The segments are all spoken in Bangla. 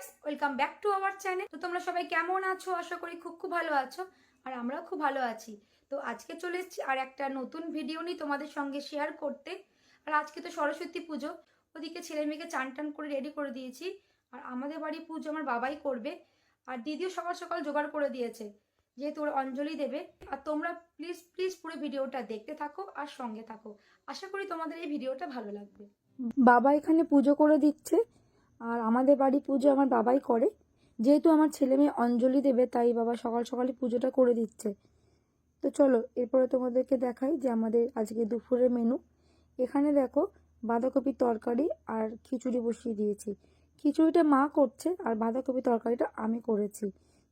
Guys, welcome back to our channel. তো তোমরা সবাই কেমন আছো? আশা করি খুব ভালো আছো, আর আমরাও খুব ভালো আছি। তো আজকে চলে এসেছি আর একটা নতুন ভিডিও নিয়ে তোমাদের সঙ্গে শেয়ার করতে। আর আজকে তো সরস্বতী পুজো, ওদিকে ছেলে মেয়েকে চান টান করে রেডি করে দিয়েছি। আর আমাদের বাড়ি পুজো আমার বাবাই করবে, আর দিদিও সকাল সকাল জোগাড় করে দিয়েছে, যেহেতু ওরা অঞ্জলি দেবে। আর তোমরা প্লিজ প্লিজ পুরো ভিডিওটা দেখতে থাকো আর সঙ্গে থাকো। আশা করি তোমাদের এই ভিডিওটা ভালো লাগবে। বাবা এখানে পুজো করে দিচ্ছে, আর আমাদের বাড়ি পুজো আমার বাবাই করে। যেহেতু আমার ছেলে মেয়ে অঞ্জলি দেবে, তাই বাবা সকাল সকালই পুজোটা করে দিচ্ছে। তো চলো এরপরে তোমাদেরকে দেখাই যে আমাদের আজকে দুপুরের মেনু। এখানে দেখো, বাঁধাকপির তরকারি আর খিচুড়ি বসিয়ে দিয়েছি। খিচুড়িটা মা করছে আর বাঁধাকপির তরকারিটা আমি করেছি।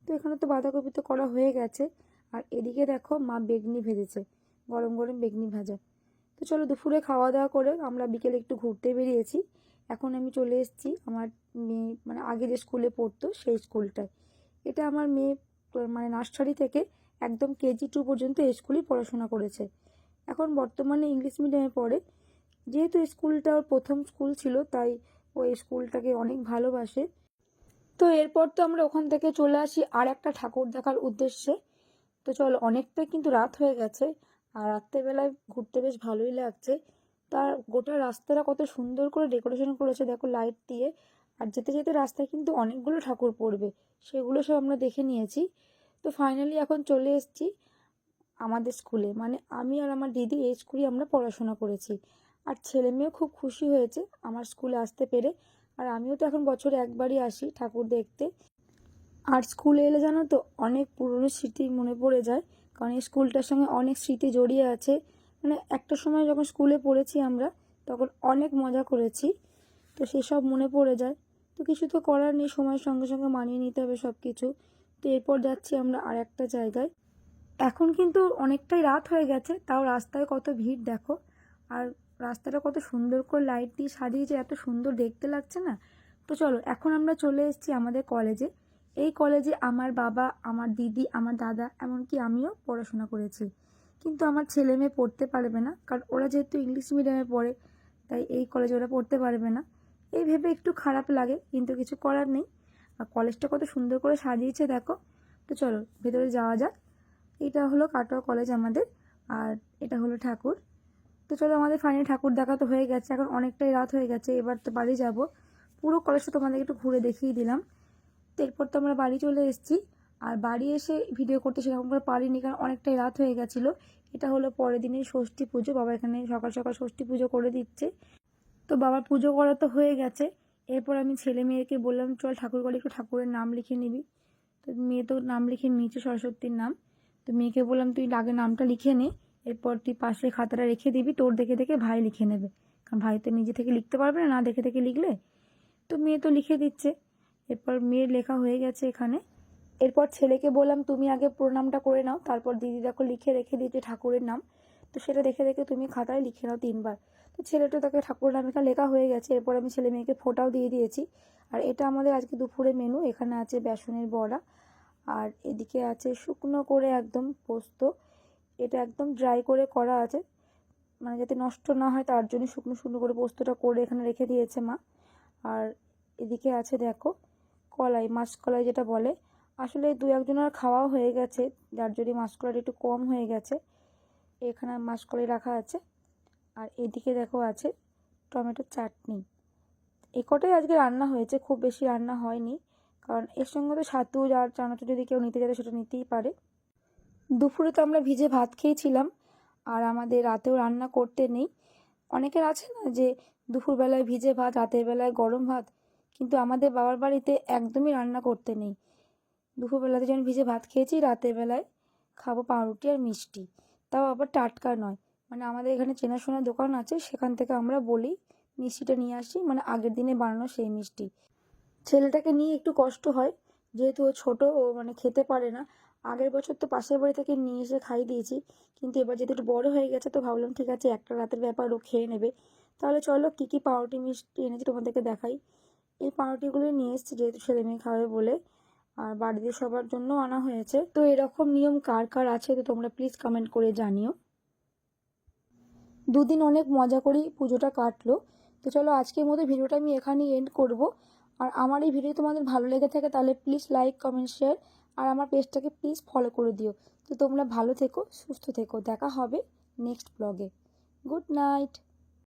তো এখানে তো বাঁধাকপি তো করা হয়ে গেছে, আর এদিকে দেখো মা বেগনি ভেজেছে, গরম গরম বেগনি ভাজা। তো চলো দুপুরে খাওয়া দাওয়া করে আমরা বিকেলে একটু ঘুরতে বেরিয়েছি। এখন আমি চলে এসেছি আমার মেয়ে, মানে আগে যে স্কুলে পড়তো সেই স্কুলটায়। এটা আমার মেয়ে মানে নার্সারি থেকে একদম কেজি 2 পর্যন্ত এই স্কুলেই পড়াশোনা করেছে। এখন বর্তমানে ইংলিশ মিডিয়ামে পড়ে। যেহেতু এই স্কুলটা ওর প্রথম স্কুল ছিল, তাই ও এই স্কুলটাকে অনেক ভালোবাসে। তো এরপর তো আমরা ওখান থেকে চলে আসি আর একটা ঠাকুর দেখার উদ্দেশ্যে। তো চলো, অনেকটা কিন্তু রাত হয়ে গেছে, আর রাত্রেবেলায় ঘুরতে বেশ ভালোই লাগছে। তার গোটা রাস্তাটা কত সুন্দর করে ডেকোরেশন করেছে দেখো লাইট দিয়ে। আর যেতে যেতে রাস্তায় কিন্তু অনেকগুলো ঠাকুর পড়বে, সেগুলো সব আমরা দেখে নিয়েছি। তো ফাইনালি এখন চলে এসেছি আমাদের স্কুলে, মানে আমি আর আমার দিদি এই স্কুলে আমরা পড়াশোনা করেছি। আর ছেলে মেয়েও খুব খুশি হয়েছে আমার স্কুলে আসতে পেরে। আর আমিও তো এখন বছরে একবারই আসি ঠাকুর দেখতে। আর স্কুলে এলে জানো তো, অনেক পুরনো স্মৃতি মনে পড়ে যায়, কারণ এই স্কুলটার সঙ্গে অনেক স্মৃতি জড়িয়ে আছে। মানে একটা সময় যখন স্কুলে পড়েছি আমরা, তখন অনেক মজা করেছি, তো সেসব মনে পড়ে যায়। তো কিছু তো করার নেই, সময়ের সঙ্গে সঙ্গে মানিয়ে নিতে হবে সব কিছু। তো এরপর যাচ্ছি আমরা আর একটা জায়গায়। এখন কিন্তু অনেকটাই রাত হয়ে গেছে, তাও রাস্তায় কত ভিড় দেখো। আর রাস্তাটা কত সুন্দর করে লাইট দিয়ে সাজিয়েছে, এত সুন্দর দেখতে লাগছে না? তো চলো, এখন আমরা চলে এসেছি আমাদের কলেজে। এই কলেজে আমার বাবা, আমার দিদি, আমার দাদা, এমনকি আমিও পড়াশোনা করেছি। কিন্তু আমার ছেলে মেয়ে পড়তে পারবে না, কারণ ওরা যেহেতু ইংলিশ মিডিয়ামে পড়ে, তাই এই কলেজে ওরা পড়তে পারবে না। এই ভেবে একটু খারাপ লাগে, কিন্তু কিছু করার নেই। আর কলেজটা কত সুন্দর করে সাজিয়েছে দেখো। তো চলো ভেতরে যাওয়া যাক। এটা হলো কাটোয়া কলেজ আমাদের, আর এটা হলো ঠাকুর। তো চলো, আমাদের ফাইনালি ঠাকুর দেখা তো হয়ে গেছে, এখন অনেকটাই রাত হয়ে গেছে, এবার তো বাড়ি যাব। পুরো কলেজটা তোমাদেরকে একটু ঘুরে দেখিয়ে দিলাম। তো এরপর তো আমরা বাড়ি চলে এসেছি। আর বাড়ি এসে ভিডিও করতে সেরকম করে পারিনি, কারণ অনেকটাই রাত হয়ে গেছিলো। এটা হলো পরের দিনের ষষ্ঠী পুজো, বাবা এখানে সকাল সকাল ষষ্ঠী পুজো করে দিচ্ছে। তো বাবার পুজো করা তো হয়ে গেছে। এরপর আমি ছেলে মেয়েকে বললাম, চল ঠাকুর ঘরে একটু ঠাকুরের নাম লিখে নিবি। তো মেয়ে তো নাম লিখে নিয়েছে, সরস্বতীর নাম। তো মেয়েকে বললাম, তুই আগে নামটা লিখে নে, এরপর তুই পাশে খাতাটা রেখে দিবি, তোর দেখে দেখে ভাই লিখে নেবে, কারণ ভাই তো নিজে থেকে লিখতে পারবে না, না দেখে দেখে লিখলে। তো মেয়ে তো লিখে দিচ্ছে। এরপর মেয়ের লেখা হয়ে গেছে এখানে। এরপর ছেলেকে বললাম, তুমি আগে প্রণামটা করে নাও, তারপর দিদি দেখো লিখে রেখে দিয়েছে ঠাকুরের নাম। তো সেটা দেখে দেখে তুমি খাতায় লিখে নাও 3 বার। তো ছেলেটা তাকে ঠাকুরের নাম এখানে লেখা হয়ে গেছে। এরপর আমি ছেলে মেয়েকে ফোঁটাও দিয়ে দিয়েছি। আর এটা আমাদের আজকে দুপুরে মেনু। এখানে আছে বেসনের বড়া, আর এদিকে আছে শুকনো করে একদম পোস্ত। এটা একদম ড্রাই করে করা আছে, মানে যাতে নষ্ট না হয় তার জন্য শুকনো শুকনো করে পোস্তটা করে এখানে রেখে দিয়েছে মা। আর এদিকে আছে দেখো কলাই, মাসকলাই যেটা বলে। আসলে 2-1জনের খাওয়া হয়ে গেছে, যার জন্য মাসকলাইটা একটু কম হয়ে গেছে। এখানে মাসকলাই রাখা আছে। আর এদিকে দেখো আছে টমেটোর চাটনি। এই কটাই আজকে রান্না হয়েছে, খুব বেশি রান্না হয়নি, কারণ এর সঙ্গে তো ছাতু আর চানাচুর যদি কেউ নিতে চায় সেটা নিতেই পারে। দুপুরে তো আমরা ভিজে ভাত খেয়েছিলাম, আর আমাদের রাতেও রান্না করতে নেই। অনেকের আছে না যে দুপুরবেলায় ভিজে ভাত, রাতের বেলায় গরম ভাত, কিন্তু আমাদের বাবার বাড়িতে একদমই রান্না করতে নেই। দুপুরবেলাতে যখন ভিজে ভাত খেয়েছি, রাতের বেলায় খাবো পাউরুটি আর মিষ্টি, তাও আবার টাটকা নয়। মানে আমাদের এখানে চেনাশোনা দোকান আছে, সেখান থেকে আমরা বলি মিষ্টিটা নিয়ে আসি, মানে আগের দিনে বানানো সেই মিষ্টি। ছেলেটাকে নিয়ে একটু কষ্ট হয়, যেহেতু ও ছোটো, ও মানে খেতে পারে না। আগের বছর তো পাশের বাড়ি থেকে নিয়ে এসে খাইয়ে দিয়েছি, কিন্তু এবার যেহেতু একটু বড়ো হয়ে গেছে, তো ভাবলাম ঠিক আছে একটা রাতের ব্যাপার, ও খেয়ে নেবে। তাহলে চলো কী কী পাউরুটি মিষ্টি এনেছি তোমাদেরকে দেখাই। এই পাউরুটিগুলো নিয়ে এসেছি যেহেতু ছেলে মেয়ে খাবে বলে, আর বাড়িতে সবার জন্য আনা হয়েছে। তো এরকম নিয়ম কার কার আছে, তো তোমরা প্লিজ কমেন্ট করে জানিও। দুদিন অনেক মজা করেই পুজোটা কাটলো। তো চলো আজকের মতো ভিডিওটা আমি এখানেই এন্ড করব। আর আমার এই ভিডিও তোমাদের ভালো লেগে থাকে তাহলে প্লিজ লাইক কমেন্ট শেয়ার আর আমার পেজটাকে প্লিজ ফলো করে দিও। তো তোমরা ভালো থেকো, সুস্থ থেকো, দেখা হবে নেক্সট ব্লগে। Good night.